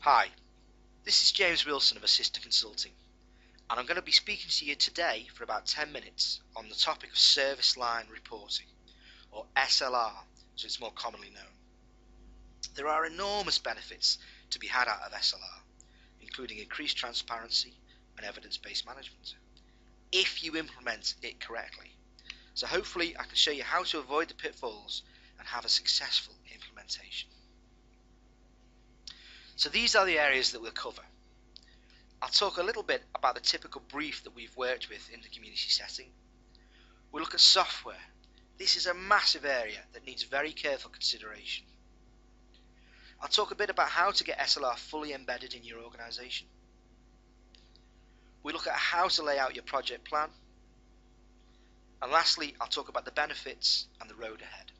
Hi, this is James Wilson of Assista Consulting, and I'm going to be speaking to you today for about 10 minutes on the topic of service line reporting, or SLR, as it's more commonly known. There are enormous benefits to be had out of SLR, including increased transparency and evidence-based management, if you implement it correctly. So hopefully I can show you how to avoid the pitfalls and have a successful implementation. So these are the areas that we'll cover. I'll talk a little bit about the typical brief that we've worked with in the community setting. We'll look at software. This is a massive area that needs very careful consideration. I'll talk a bit about how to get SLR fully embedded in your organisation. We'll look at how to lay out your project plan. And lastly, I'll talk about the benefits and the road ahead.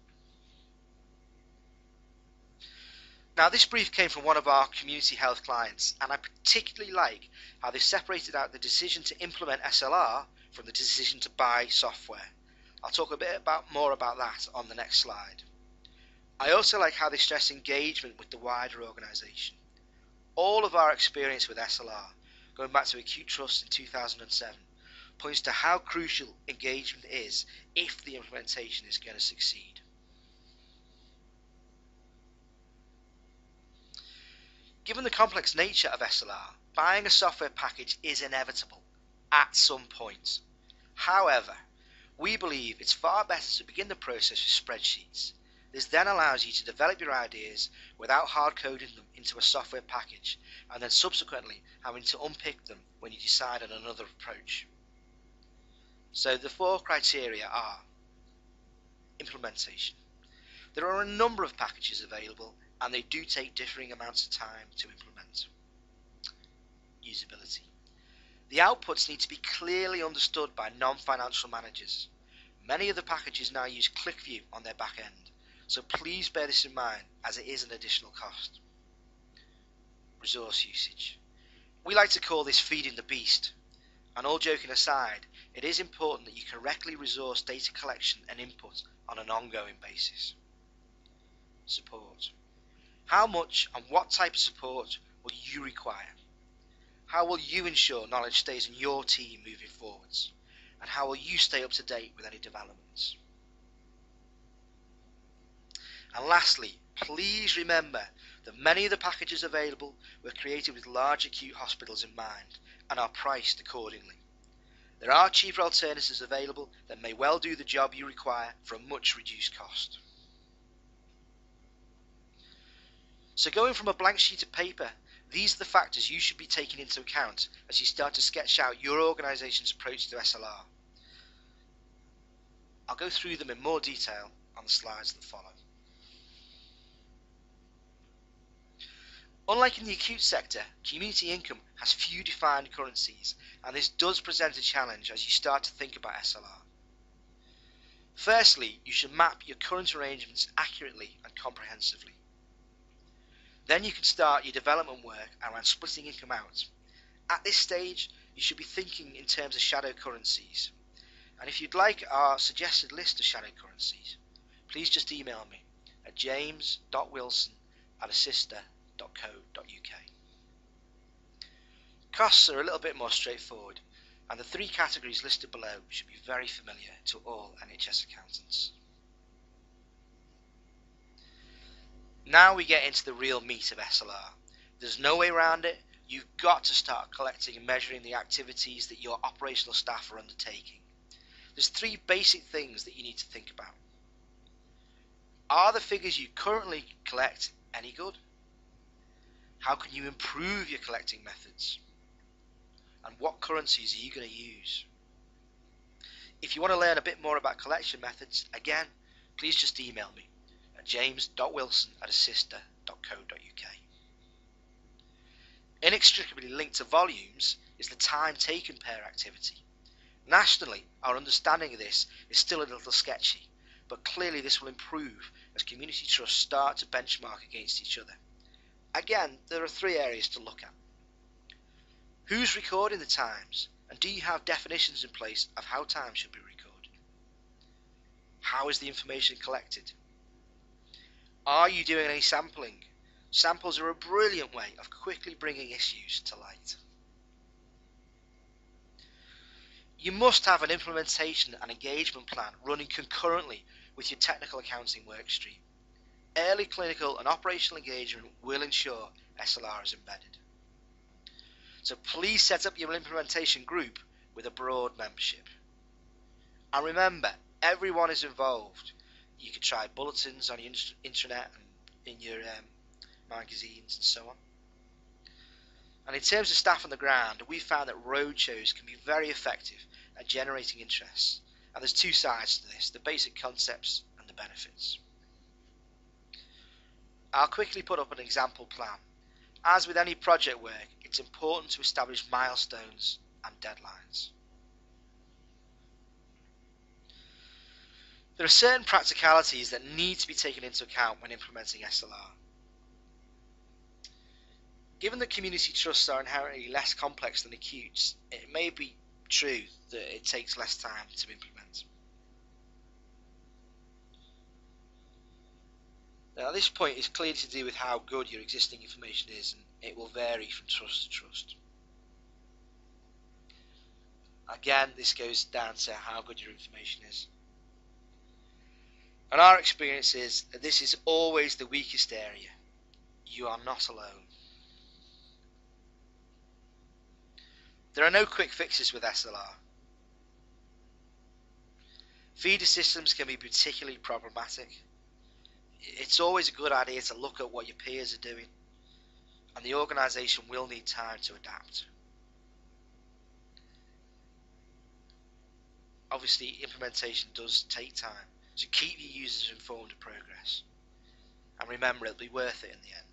Now, this brief came from one of our community health clients, and I particularly like how they separated out the decision to implement SLR from the decision to buy software. I'll talk a bit more about that on the next slide. I also like how they stress engagement with the wider organisation. All of our experience with SLR, going back to Acute Trust in 2007, points to how crucial engagement is if the implementation is going to succeed. Given the complex nature of SLR, buying a software package is inevitable at some point. However, we believe it's far better to begin the process with spreadsheets. This then allows you to develop your ideas without hard-coding them into a software package and then subsequently having to unpick them when you decide on another approach. So the 4 criteria are: implementation. There are a number of packages available and they do take differing amounts of time to implement. Usability. The outputs need to be clearly understood by non-financial managers. Many of the packages now use ClickView on their back end, so please bear this in mind as it is an additional cost. Resource usage. We like to call this feeding the beast, and all joking aside, it is important that you correctly resource data collection and input on an ongoing basis. Support. How much and what type of support will you require? How will you ensure knowledge stays in your team moving forwards? And how will you stay up to date with any developments? And lastly, please remember that many of the packages available were created with large acute hospitals in mind and are priced accordingly. There are cheaper alternatives available that may well do the job you require for a much reduced cost. So going from a blank sheet of paper, these are the factors you should be taking into account as you start to sketch out your organisation's approach to SLR. I'll go through them in more detail on the slides that follow. Unlike in the acute sector, community income has few defined currencies, and this does present a challenge as you start to think about SLR. Firstly, you should map your current arrangements accurately and comprehensively. Then you can start your development work around splitting income out. At this stage, you should be thinking in terms of shadow currencies. And if you'd like our suggested list of shadow currencies, please just email me at james.wilson@assista.co.uk. Costs are a little bit more straightforward, and the 3 categories listed below should be very familiar to all NHS accountants. Now we get into the real meat of SLR. There's no way around it. You've got to start collecting and measuring the activities that your operational staff are undertaking. There's 3 basic things that you need to think about. Are the figures you currently collect any good? How can you improve your collecting methods? And what currencies are you going to use? If you want to learn a bit more about collection methods, again, please just email me at james.wilson@assista.co.uk. Inextricably linked to volumes is the time taken per activity. Nationally, our understanding of this is still a little sketchy, but clearly this will improve as community trusts start to benchmark against each other. Again, there are 3 areas to look at. Who's recording the times, and do you have definitions in place of how time should be recorded? How is the information collected? Are you doing any sampling? Samples are a brilliant way of quickly bringing issues to light. You must have an implementation and engagement plan running concurrently with your technical accounting workstream. Early clinical and operational engagement will ensure SLR is embedded. So please set up your implementation group with a broad membership. And remember, everyone is involved. You could try bulletins on your intranet and in your magazines and so on. And in terms of staff on the ground, we found that roadshows can be very effective at generating interest. And there's two sides to this, the basic concepts and the benefits. I'll quickly put up an example plan. As with any project work, it's important to establish milestones and deadlines. There are certain practicalities that need to be taken into account when implementing SLR. Given that community trusts are inherently less complex than acutes, it may be true that it takes less time to implement. Now, this point is clearly to do with how good your existing information is, and it will vary from trust to trust. Again, this goes down to how good your information is. And our experience is that this is always the weakest area. You are not alone. There are no quick fixes with SLR. Feeder systems can be particularly problematic. It's always a good idea to look at what your peers are doing, and the organisation will need time to adapt. Obviously, implementation does take time, so keep your users informed of progress. And remember, it'll be worth it in the end.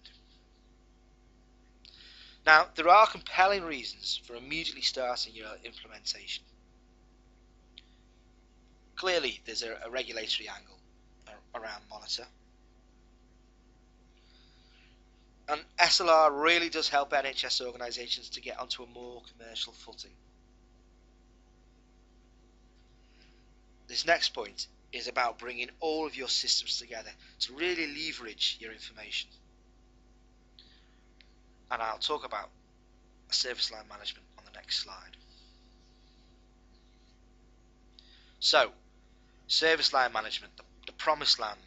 Now, there are compelling reasons for immediately starting your implementation. Clearly, there's a regulatory angle around Monitor. And SLR really does help NHS organisations to get onto a more commercial footing. This next point is about bringing all of your systems together to really leverage your information. And I'll talk about service line management on the next slide. So, service line management, the promised land.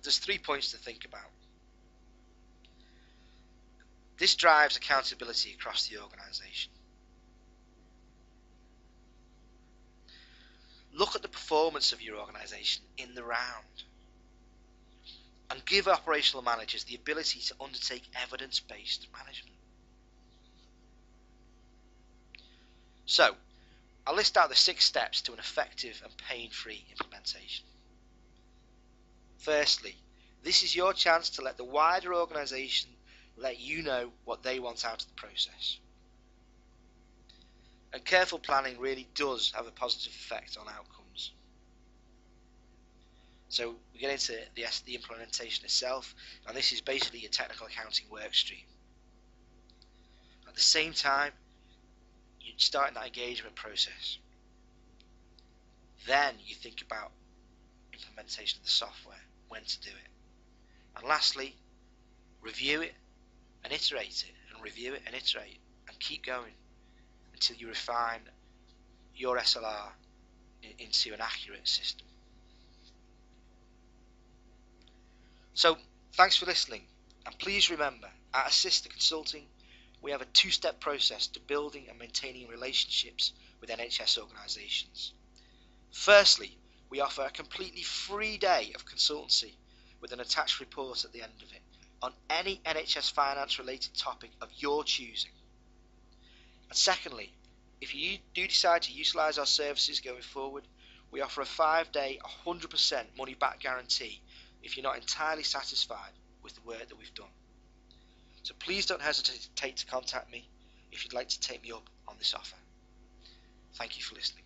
There's 3 points to think about. This drives accountability across the organisation. Look at the performance of your organisation in the round, and give operational managers the ability to undertake evidence-based management. So, I'll list out the 6 steps to an effective and pain-free implementation. Firstly, this is your chance to let the wider organisation let you know what they want out of the process. And careful planning really does have a positive effect on outcomes. So we get into the implementation itself, and this is basically a technical accounting work stream. At the same time, you start that engagement process. Then you think about implementation of the software, when to do it. And lastly, review it and iterate it, and review it and iterate, and keep going until you refine your SLR into an accurate system. So, thanks for listening, and please remember, at Assist the Consulting, we have a 2-step process to building and maintaining relationships with NHS organisations. Firstly, we offer a completely free day of consultancy with an attached report at the end of it on any NHS finance related topic of your choosing. And secondly, if you do decide to utilise our services going forward, we offer a 5-day 100% money back guarantee if you're not entirely satisfied with the work that we've done. So please don't hesitate to contact me if you'd like to take me up on this offer. Thank you for listening.